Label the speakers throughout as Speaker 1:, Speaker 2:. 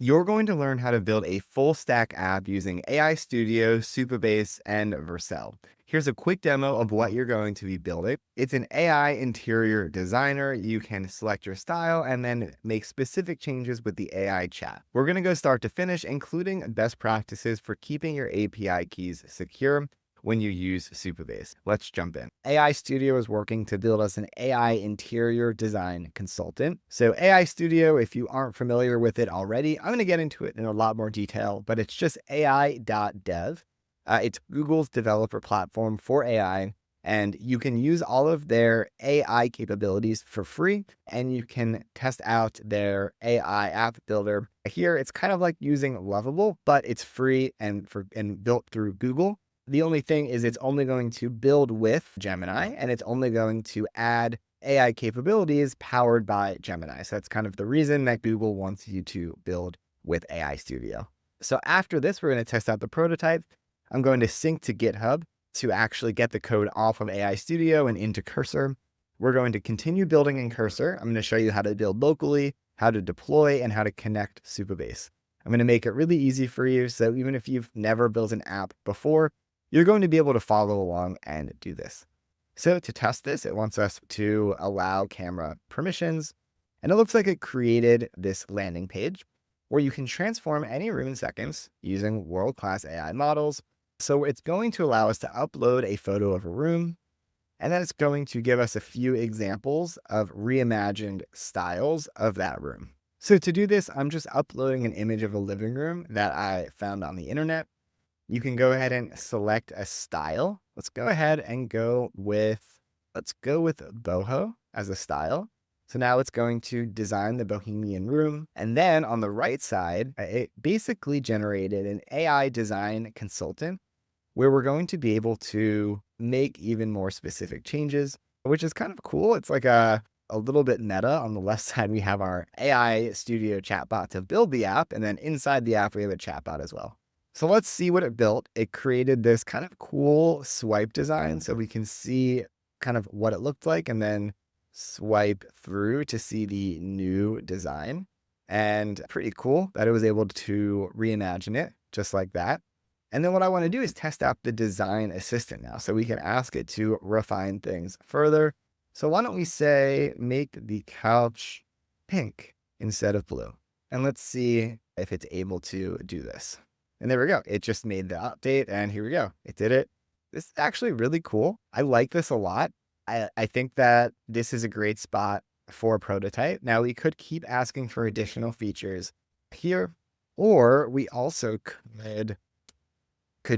Speaker 1: You're going to learn how to build a full stack app using AI Studio, Supabase, and Vercel. Here's a quick demo of what you're going to be building. It's an AI interior designer. You can select your style and then make specific changes with the AI chat. We're going to go start to finish, including best practices for keeping your API keys secure when you use Supabase. Let's jump in. AI Studio is working to build us an AI interior design consultant. So AI Studio, if you aren't familiar with it already, I'm going to get into it in a lot more detail, but it's just ai.dev. It's Google's developer platform for AI, and you can use all of their AI capabilities for free, and you can test out their AI app builder. Here, it's kind of like using Lovable, but it's free and built through Google. The only thing is it's only going to build with Gemini, and it's only going to add AI capabilities powered by Gemini. So that's kind of the reason that Google wants you to build with AI Studio. So after this, we're going to test out the prototype. I'm going to sync to GitHub to actually get the code off of AI Studio and into Cursor. We're going to continue building in Cursor. I'm going to show you how to build locally, how to deploy, and how to connect Supabase. I'm going to make it really easy for you. So even if you've never built an app before, you're going to be able to follow along and do this. So to test this, it wants us to allow camera permissions. And it looks like it created this landing page where you can transform any room in seconds using world-class AI models. So it's going to allow us to upload a photo of a room, and then it's going to give us a few examples of reimagined styles of that room. So to do this, I'm just uploading an image of a living room that I found on the internet. You can go ahead and select a style. Let's go ahead and let's go with boho as a style. So now it's going to design the bohemian room. And then on the right side, it basically generated an AI design consultant where we're going to be able to make even more specific changes, which is kind of cool. It's like a little bit meta. On the left side, we have our AI Studio chatbot to build the app. And then inside the app, we have a chatbot as well. So let's see what it built. It created this kind of cool swipe design so we can see kind of what it looked like and then swipe through to see the new design. And pretty cool that it was able to reimagine it just like that. And then what I want to do is test out the design assistant now. So we can ask it to refine things further. So why don't we say, make the couch pink instead of blue? And let's see if it's able to do this. And there we go. It just made the update and here we go. It did it. This is actually really cool. I like this a lot. I think that this is a great spot for a prototype. Now we could keep asking for additional features here, or we also could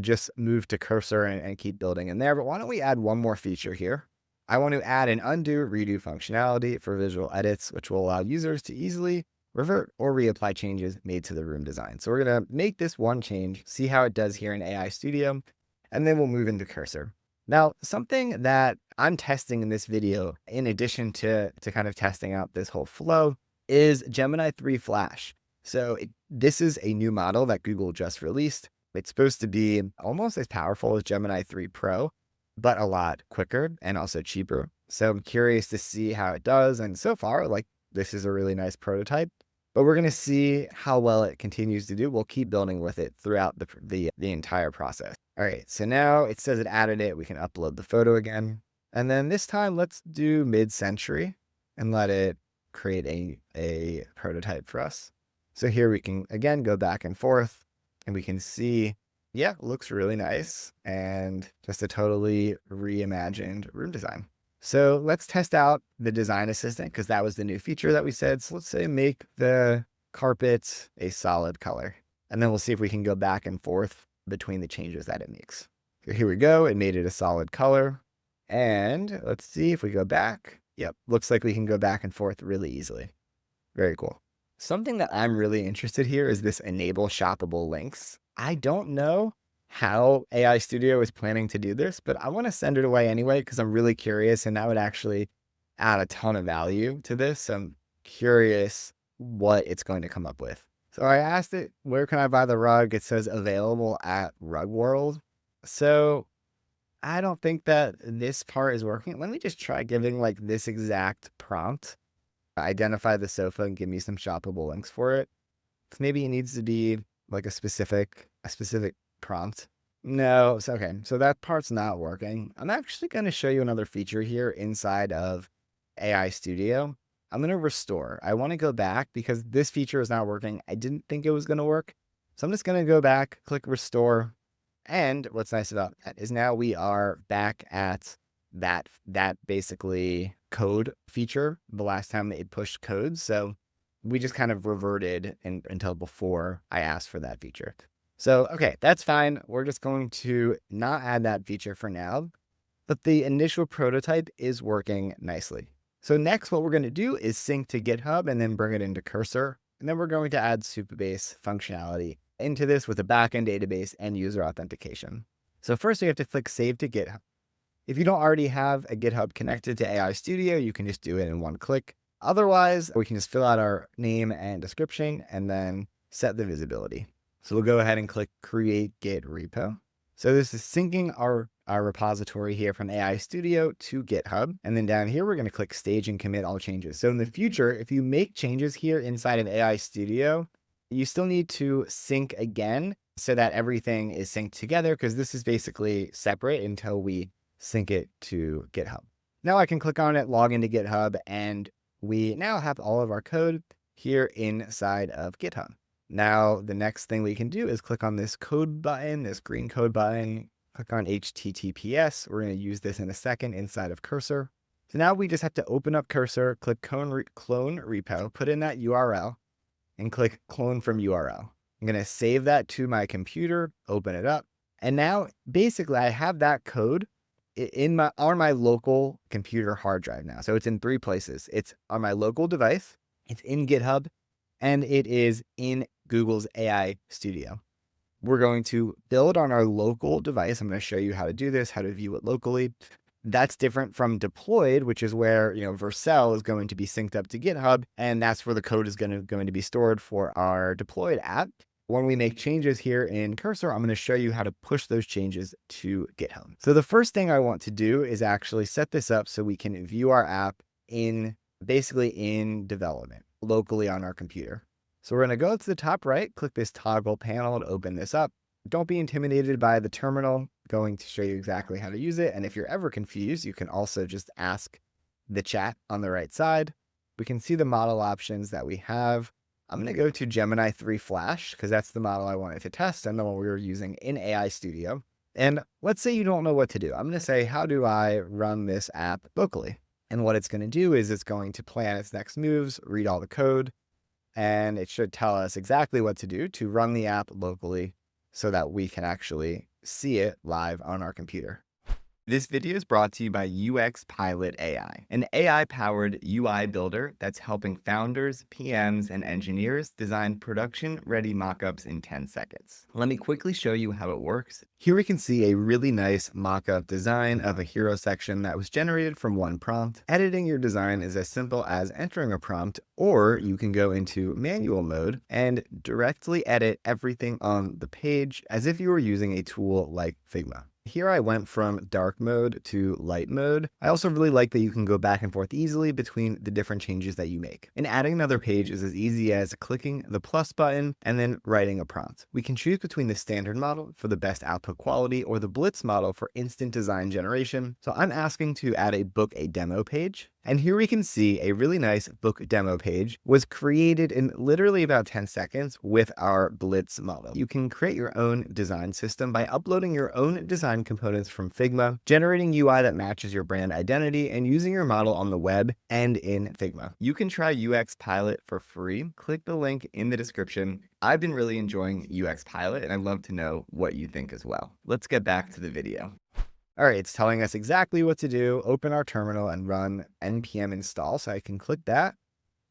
Speaker 1: just move to Cursor and keep building in there. But why don't we add one more feature here? I want to add an undo redo functionality for visual edits, which will allow users to easily revert or reapply changes made to the room design. So we're going to make this one change, see how it does here in AI Studio, and then we'll move into Cursor. Now, something that I'm testing in this video, in addition to kind of testing out this whole flow, is Gemini 3 Flash. So this is a new model that Google just released. It's supposed to be almost as powerful as Gemini 3 Pro, but a lot quicker and also cheaper. So I'm curious to see how it does. And so far, like, this is a really nice prototype, but we're going to see how well it continues to do. We'll keep building with it throughout the entire process. All right, so now it says it added it. We can upload the photo again. And then this time, let's do mid-century and let it create a prototype for us. So here we can, again, go back and forth and we can see, yeah, it looks really nice and just a totally reimagined room design. So let's test out the design assistant because that was the new feature that we said. So let's say make the carpet a solid color. And then we'll see if we can go back and forth between the changes that it makes. So here we go. It made it a solid color. And let's see if we go back. Yep. Looks like we can go back and forth really easily. Very cool. Something that I'm really interested here is this enable shoppable links. I don't know how AI Studio is planning to do this, but I want to send it away anyway because I'm really curious and that would actually add a ton of value to this. So I'm curious what it's going to come up with. So I asked it, where can I buy the rug? It says available at Rug World. So I don't think that this part is working. Let me just try giving like this exact prompt. Identify the sofa and give me some shoppable links for it. Maybe it needs to be like a specific prompt. No, so okay, so that part's not working. I'm actually going to show you another feature here inside of AI Studio. I'm going to restore. I want to go back because this feature is not working. I didn't think it was going to work. So I'm just going to go back, click restore. And what's nice about that is now we are back at that basically code feature the last time it pushed code. So we just kind of reverted until before I asked for that feature. So, okay, that's fine. We're just going to not add that feature for now, but the initial prototype is working nicely. So next, what we're going to do is sync to GitHub and then bring it into Cursor. And then we're going to add Supabase functionality into this with a backend database and user authentication. So first, we have to click Save to GitHub. If you don't already have a GitHub connected to AI Studio, you can just do it in one click. Otherwise, we can just fill out our name and description and then set the visibility. So we'll go ahead and click Create Git Repo. So this is syncing our repository here from AI Studio to GitHub. And then down here, we're going to click Stage and Commit All Changes. So in the future, if you make changes here inside of AI Studio, you still need to sync again so that everything is synced together, because this is basically separate until we sync it to GitHub. Now I can click on it, log into GitHub, and we now have all of our code here inside of GitHub. Now, the next thing we can do is click on this code button, this green code button, click on HTTPS. We're going to use this in a second inside of Cursor. So now we just have to open up Cursor, click clone repo, put in that URL, and click clone from URL. I'm going to save that to my computer, open it up. And now, basically, I have that code on my local computer hard drive now. So it's in 3 places. It's on my local device, it's in GitHub, and it is in Google's AI Studio. We're going to build on our local device. I'm going to show you how to do this, how to view it locally. That's different from deployed, which is where, Vercel is going to be synced up to GitHub, and that's where the code is going to be stored for our deployed app. When we make changes here in Cursor, I'm going to show you how to push those changes to GitHub. So the first thing I want to do is actually set this up so we can view our app basically in development locally on our computer. So we're going to go to the top right, click this toggle panel to open this up. Don't be intimidated by the terminal. I'm going to show you exactly how to use it. And if you're ever confused, you can also just ask the chat on the right side. We can see the model options that we have. I'm going to go to Gemini 3 Flash because that's the model I wanted to test and the one we were using in AI Studio. And let's say you don't know what to do. I'm going to say, how do I run this app locally? And what it's going to do is it's going to plan its next moves, read all the code, and it should tell us exactly what to do to run the app locally so that we can actually see it live on our computer. This video is brought to you by UX Pilot AI, an AI-powered UI builder that's helping founders, PMs, and engineers design production-ready mockups in 10 seconds. Let me quickly show you how it works. Here we can see a really nice mockup design of a hero section that was generated from one prompt. Editing your design is as simple as entering a prompt, or you can go into manual mode and directly edit everything on the page as if you were using a tool like Figma. Here I went from dark mode to light mode. I also really like that you can go back and forth easily between the different changes that you make. And adding another page is as easy as clicking the plus button and then writing a prompt. We can choose between the standard model for the best output quality or the Blitz model for instant design generation. So I'm asking to add a book a demo page. And here we can see a really nice book demo page was created in literally about 10 seconds with our Blitz model. You can create your own design system by uploading your own design components from Figma, generating UI that matches your brand identity, and using your model on the web and in Figma. You can try UX Pilot for free. Click the link in the description. I've been really enjoying UX Pilot, and I'd love to know what you think as well. Let's get back to the video. All right, it's telling us exactly what to do. Open our terminal and run npm install. So I can click that,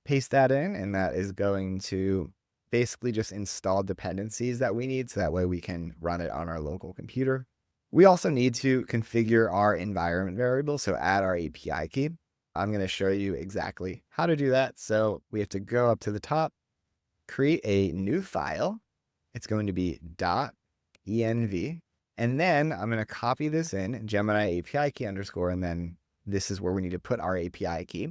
Speaker 1: paste that in, and that is going to basically just install dependencies that we need. So that way we can run it on our local computer. We also need to configure our environment variable. So add our API key. I'm going to show you exactly how to do that. So we have to go up to the top, create a new file. It's going to be .env. And then I'm going to copy this in Gemini API key underscore, and then this is where we need to put our API key.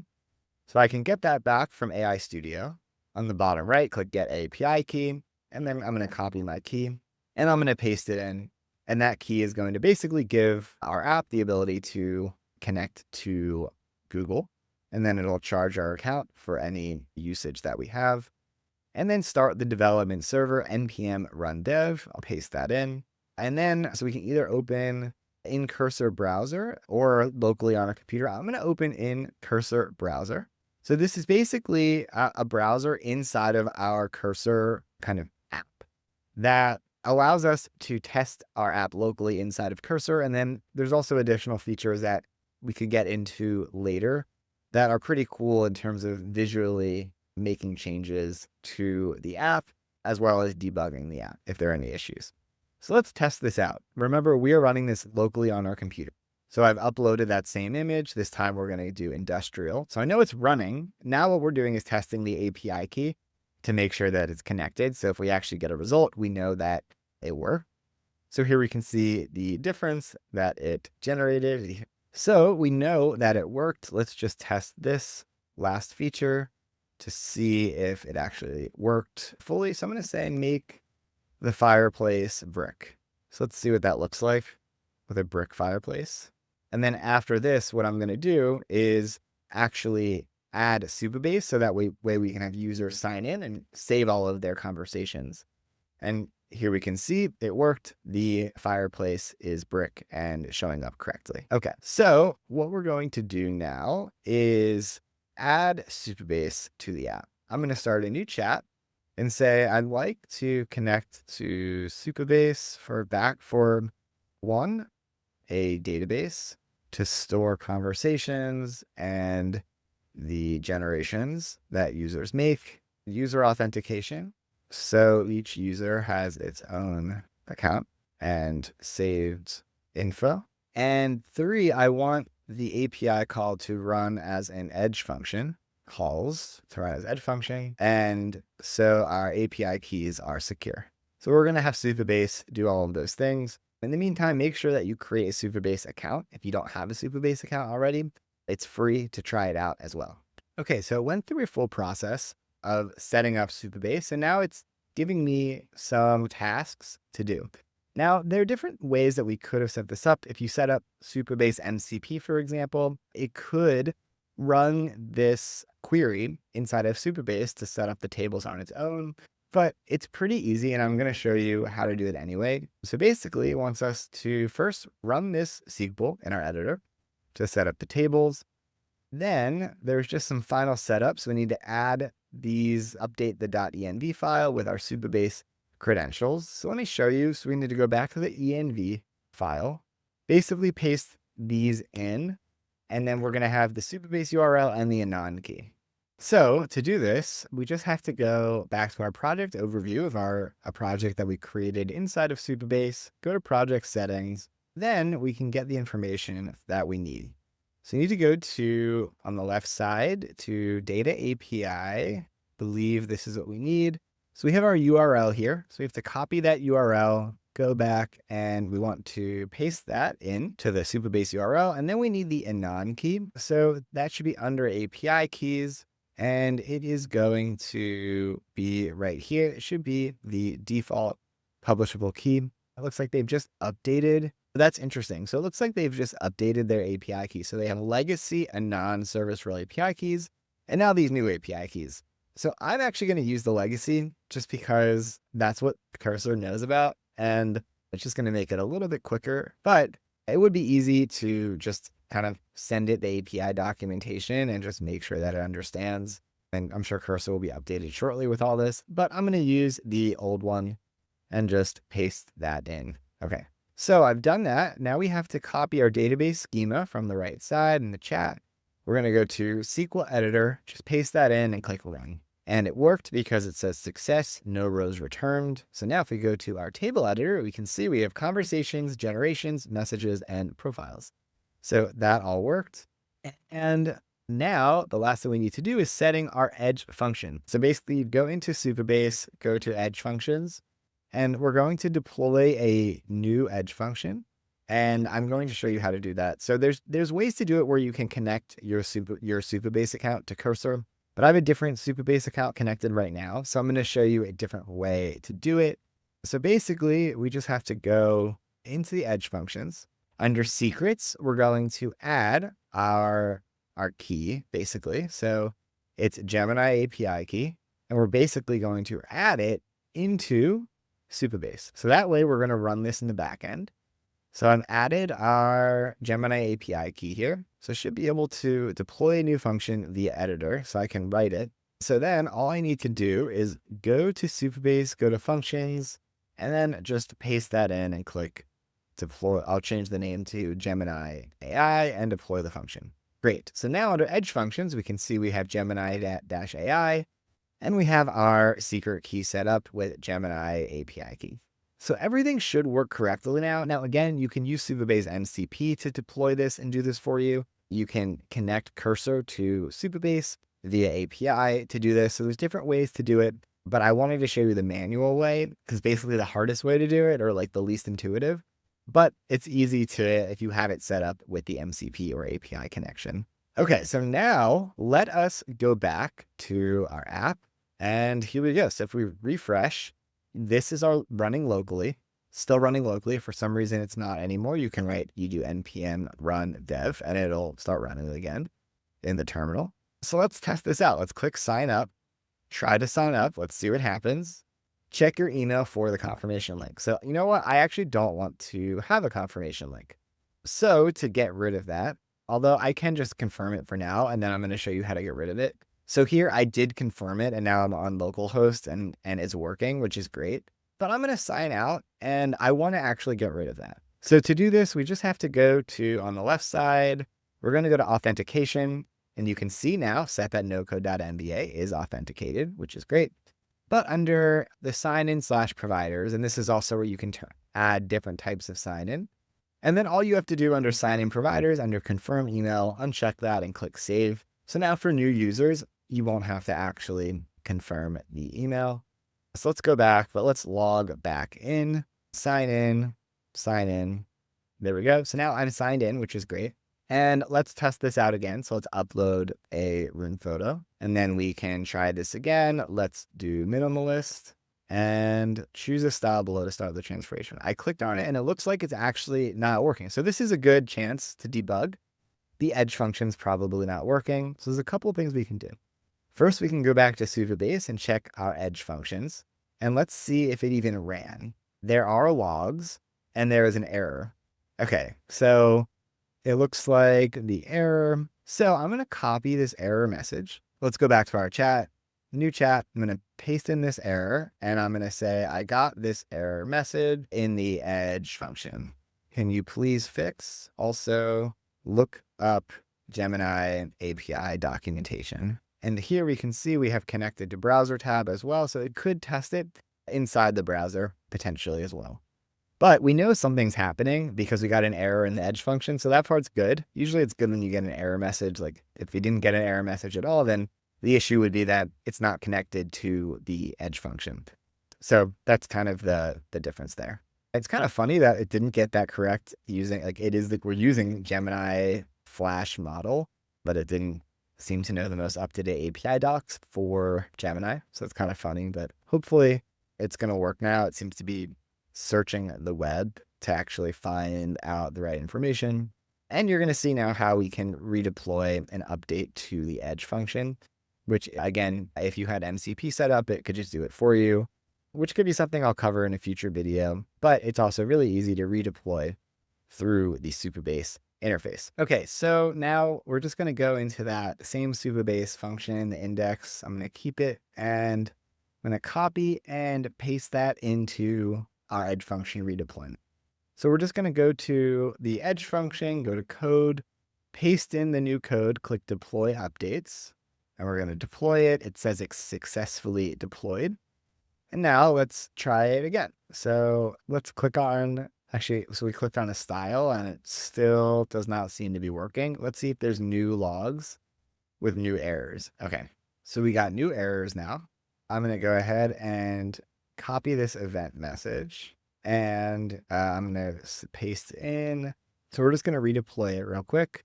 Speaker 1: So I can get that back from AI Studio. On the bottom right, click Get API Key, and then I'm going to copy my key, and I'm going to paste it in. And that key is going to basically give our app the ability to connect to Google, and then it'll charge our account for any usage that we have. And then start the development server, npm run dev. I'll paste that in. And then, so we can either open in Cursor browser or locally on a computer. I'm going to open in Cursor browser. So this is basically a browser inside of our Cursor kind of app that allows us to test our app locally inside of Cursor. And then there's also additional features that we could get into later that are pretty cool in terms of visually making changes to the app, as well as debugging the app if there are any issues. So let's test this out. Remember, we are running this locally on our computer. So I've uploaded that same image. This time we're going to do industrial. So I know it's running. Now what we're doing is testing the API key to make sure that it's connected. So if we actually get a result, we know that it worked. So here we can see the difference that it generated. So we know that it worked. Let's just test this last feature to see if it actually worked fully. So I'm going to say make the fireplace brick. So let's see what that looks like with a brick fireplace. And then after this, what I'm going to do is actually add Supabase so that way we can have users sign in and save all of their conversations. And here we can see it worked. The fireplace is brick and showing up correctly. Okay, so what we're going to do now is add Supabase to the app. I'm going to start a new chat and say, I'd like to connect to Supabase for one, a database to store conversations and the generations that users make, user authentication. So each user has its own account and saved info. And 3, I want the API call to run as an edge function, calls to run as edge function. And so our API keys are secure. So we're going to have Supabase do all of those things. In the meantime, make sure that you create a Supabase account. If you don't have a Supabase account already, it's free to try it out as well. Okay, so it went through a full process of setting up Supabase, and now it's giving me some tasks to do. Now, there are different ways that we could have set this up. If you set up Supabase MCP, for example, it could run this query inside of Supabase to set up the tables on its own, but it's pretty easy, and I'm going to show you how to do it anyway. So basically, it wants us to first run this SQL in our editor to set up the tables. Then there's just some final setup. So we need to add these, update the .env file with our Supabase credentials. So let me show you. So we need to go back to the env file, basically paste these in, and then we're going to have the Supabase URL and the anon key. So to do this, we just have to go back to our project overview of a project that we created inside of Supabase, go to project settings, then we can get the information that we need. So you need to go to, on the left side, to Data API. I believe this is what we need. So we have our URL here. So we have to copy that URL, go back, and we want to paste that into the Supabase URL. And then we need the anon key. So that should be under API keys. And it is going to be right here. It should be the default publishable key. It looks like they've just updated. That's interesting. So it looks like they've just updated their API keys. So they have legacy and non-service role API keys, and now these new API keys. So I'm actually going to use the legacy just because that's what Cursor knows about. And it's just going to make it a little bit quicker, but it would be easy to just kind of send it the API documentation and just make sure that it understands. And I'm sure Cursor will be updated shortly with all this, but I'm going to use the old one and just paste that in. Okay. So I've done that. Now we have to copy our database schema from the right side in the chat. We're going to go to SQL editor, just paste that in and click run. And it worked because it says success, no rows returned. So now if we go to our table editor, we can see we have conversations, generations, messages, and profiles. So that all worked. And now the last thing we need to do is setting our edge function. So basically go into Supabase, go to edge functions, and we're going to deploy a new edge function. And I'm going to show you how to do that. So there's ways to do it where you can connect your Supabase account to Cursor. but I have a different Supabase account connected right now. So I'm going to show you a different way to do it. So basically, we just have to go into the Edge functions. Under secrets, we're going to add our key, basically. So it's Gemini API key, and we're basically going to add it into Supabase. So that way, we're going to run this in the backend. So I've added our Gemini API key here. So I should be able to deploy a new function via editor so I can write it. So then all I need to do is go to Supabase, go to functions, and then just paste that in and click deploy. I'll change the name to Gemini AI and deploy the function. Great. So now under Edge functions, we can see we have Gemini-AI, and we have our secret key set up with Gemini API key. So everything should work correctly now. Now, again, you can use Supabase MCP to deploy this and do this for you. You can connect Cursor to Supabase via API to do this. So there's different ways to do it, but I wanted to show you the manual way because basically the hardest way to do it, or like the least intuitive, but it's easy to if you have it set up with the MCP or API connection. Okay, so now let us go back to our app, and here we go. So if we refresh, this is our running locally, still running locally. For some reason, it's not anymore. You can write, you do npm run dev, and it'll start running again in the terminal. So let's test this out. Let's click sign up, try to sign up. Let's see what happens. Check your email for the confirmation link. So you know what? I actually don't want to have a confirmation link. So to get rid of that, although I can just confirm it for now, and then I'm going to show you how to get rid of it. So here I did confirm it, and now I'm on localhost and it's working, which is great. But I'm going to sign out, and I want to actually get rid of that. So to do this, we just have to go to, on the left side, we're going to go to Authentication, and you can see now set that nocode.mba is authenticated, which is great. But under the sign-in/providers, and this is also where you can add different types of sign-in. And then all you have to do under sign-in providers, under confirm email, uncheck that and click save. So now for new users, you won't have to actually confirm the email. So let's go back, but let's log back in, sign in. There we go. So now I'm signed in, which is great. And let's test this out again. So let's upload a rune photo, and then we can try this again. Let's do minimalist and choose a style below to start the transformation. I clicked on it and it looks like it's actually not working. So this is a good chance to debug. The Edge function's probably not working. So there's a couple of things we can do. First, we can go back to Supabase and check our Edge functions, and let's see if it even ran. There are logs and there is an error. Okay, so it looks like the error. So I'm going to copy this error message. Let's go back to our chat, new chat. I'm going to paste in this error, and I'm going to say, I got this error message in the Edge function. Can you please fix? Also, look up Gemini API documentation. And here we can see we have connected to browser tab as well. So it could test it inside the browser potentially as well. But we know something's happening because we got an error in the Edge function. So that part's good. Usually it's good when you get an error message. Like if you didn't get an error message at all, then the issue would be that it's not connected to the Edge function. So that's kind of the difference there. It's kind of funny that it didn't get that correct using, like it is like we're using Gemini Flash model, but it didn't seem to know the most up-to-date API docs for Gemini. So it's kind of funny, but hopefully it's going to work now. It seems to be searching the web to actually find out the right information. And you're going to see now how we can redeploy an update to the Edge function, which again, if you had MCP set up, it could just do it for you, which could be something I'll cover in a future video, but it's also really easy to redeploy through the Supabase interface. Okay, so now we're just going to go into that same Supabase function, the index. I'm going to keep it, and I'm going to copy and paste that into our Edge function redeployment. So we're just going to go to the Edge function, go to code, paste in the new code, click deploy updates, and we're going to deploy it. It says it's successfully deployed. And now let's try it again. So let's click on, so we clicked on a style and it still does not seem to be working. Let's see if there's new logs with new errors. Okay, so we got new errors now. I'm going to go ahead and copy this event message, and I'm going to paste in. So we're just going to redeploy it real quick.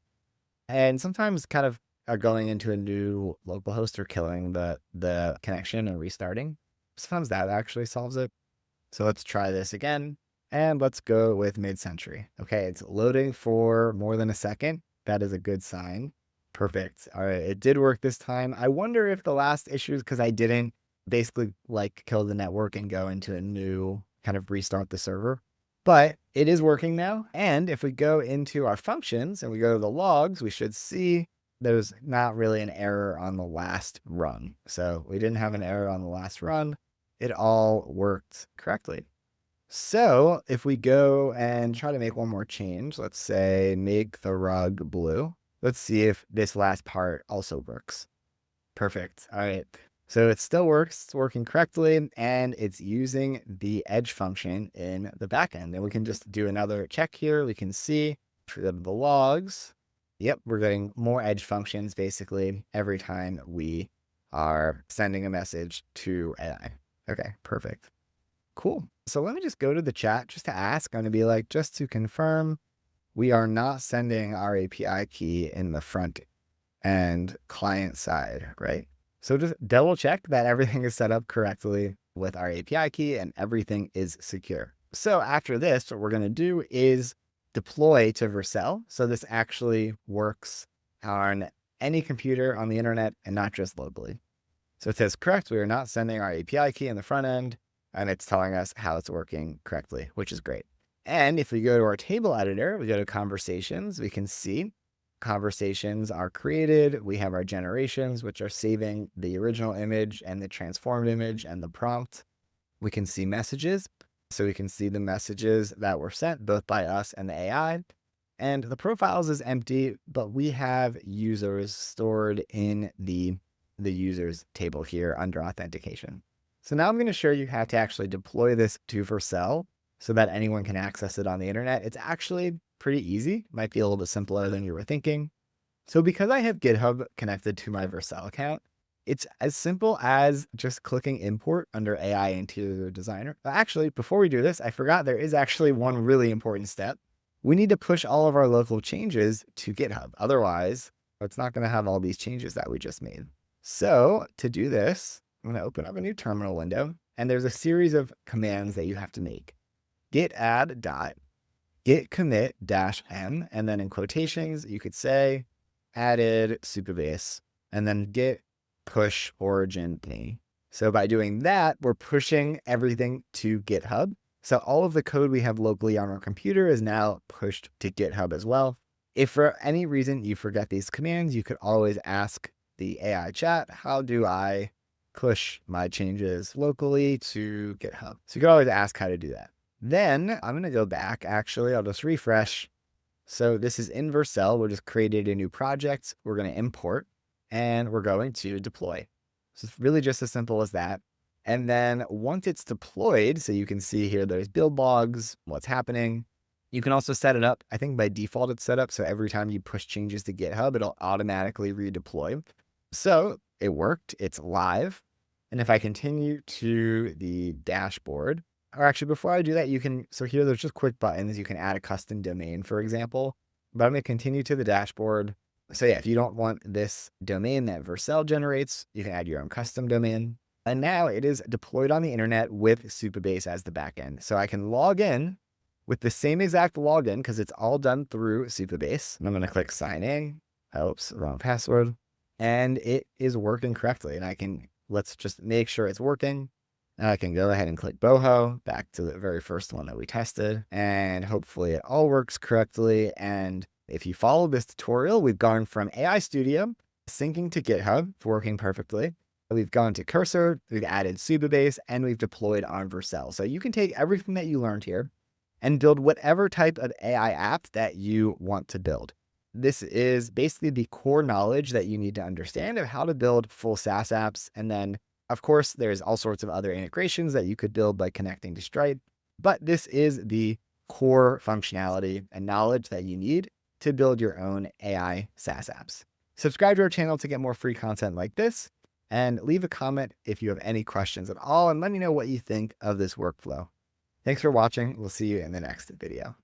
Speaker 1: And sometimes kind of are going into a new local host or killing the connection and restarting. Sometimes that actually solves it. So let's try this again. And let's go with mid-century. Okay, it's loading for more than a second. That is a good sign. Perfect. All right, it did work this time. I wonder if the last issue is because I didn't basically like kill the network and go into a new kind of restart the server. But it is working now. And if we go into our functions and we go to the logs, we should see there's not really an error on the last run. So we didn't have an error on the last run. It all worked correctly. So if we go and try to make one more change, let's say make the rug blue. Let's see if this last part also works. Perfect. All right. So it still works. It's working correctly, and it's using the edge function in the backend. And we can just do another check here. We can see the logs. Yep, we're getting more edge functions basically every time we are sending a message to AI. Okay, perfect. Cool. So let me just go to the chat just to ask. I'm going to be like, just to confirm, we are not sending our API key in the front end client side, right? So just double check that everything is set up correctly with our API key and everything is secure. So after this, what we're going to do is deploy to Vercel. So this actually works on any computer on the internet and not just locally. So it says, correct, we are not sending our API key in the front end, and it's telling us how it's working correctly, which is great. And if we go to our table editor, we go to conversations, we can see conversations are created. We have our generations, which are saving the original image and the transformed image and the prompt. We can see messages. So we can see the messages that were sent both by us and the AI. And the profiles is empty, but we have users stored in the users table here under authentication. So now I'm going to show you how to actually deploy this to Vercel so that anyone can access it on the internet. It's actually pretty easy. Might be a little bit simpler than you were thinking. So because I have GitHub connected to my Vercel account, it's as simple as just clicking import under AI Interior Designer. Actually, before we do this, I forgot there is actually one really important step. We need to push all of our local changes to GitHub. Otherwise, it's not going to have all these changes that we just made. So to do this, I'm going to open up a new terminal window, and there's a series of commands that you have to make. Git add dot, git commit -m, and then in quotations, you could say added Supabase, and then git push origin thing. So by doing that, we're pushing everything to GitHub. So all of the code we have locally on our computer is now pushed to GitHub as well. If for any reason you forget these commands, you could always ask the AI chat, how do I push my changes locally to GitHub? So you could always ask how to do that. Then I'm going to go back. Actually, I'll just refresh. So this is in Vercel. We just created a new project. We're going to import and we're going to deploy. So it's really just as simple as that. And then once it's deployed, so you can see here, there's build logs, what's happening. You can also set it up. I think by default it's set up. So every time you push changes to GitHub, it'll automatically redeploy. So it worked. It's live. And if I continue to the dashboard, or actually before I do that, you can, so here there's just quick buttons. You can add a custom domain, for example, but I'm going to continue to the dashboard. So yeah, if you don't want this domain that Vercel generates, you can add your own custom domain. And now it is deployed on the internet with Supabase as the backend. So I can log in with the same exact login because it's all done through Supabase. And I'm going to click sign in. Oops, wrong password. And it is working correctly. And I can, let's just make sure it's working. And I can go ahead and click boho back to the very first one that we tested. And hopefully it all works correctly. And if you follow this tutorial, we've gone from AI Studio syncing to GitHub, working perfectly. We've gone to Cursor, we've added Supabase, and we've deployed on Vercel. So you can take everything that you learned here and build whatever type of AI app that you want to build. This is basically the core knowledge that you need to understand of how to build full SaaS apps. And then, of course, there's all sorts of other integrations that you could build by connecting to Stripe. But this is the core functionality and knowledge that you need to build your own AI SaaS apps. Subscribe to our channel to get more free content like this, and leave a comment if you have any questions at all, and let me know what you think of this workflow. Thanks for watching. We'll see you in the next video.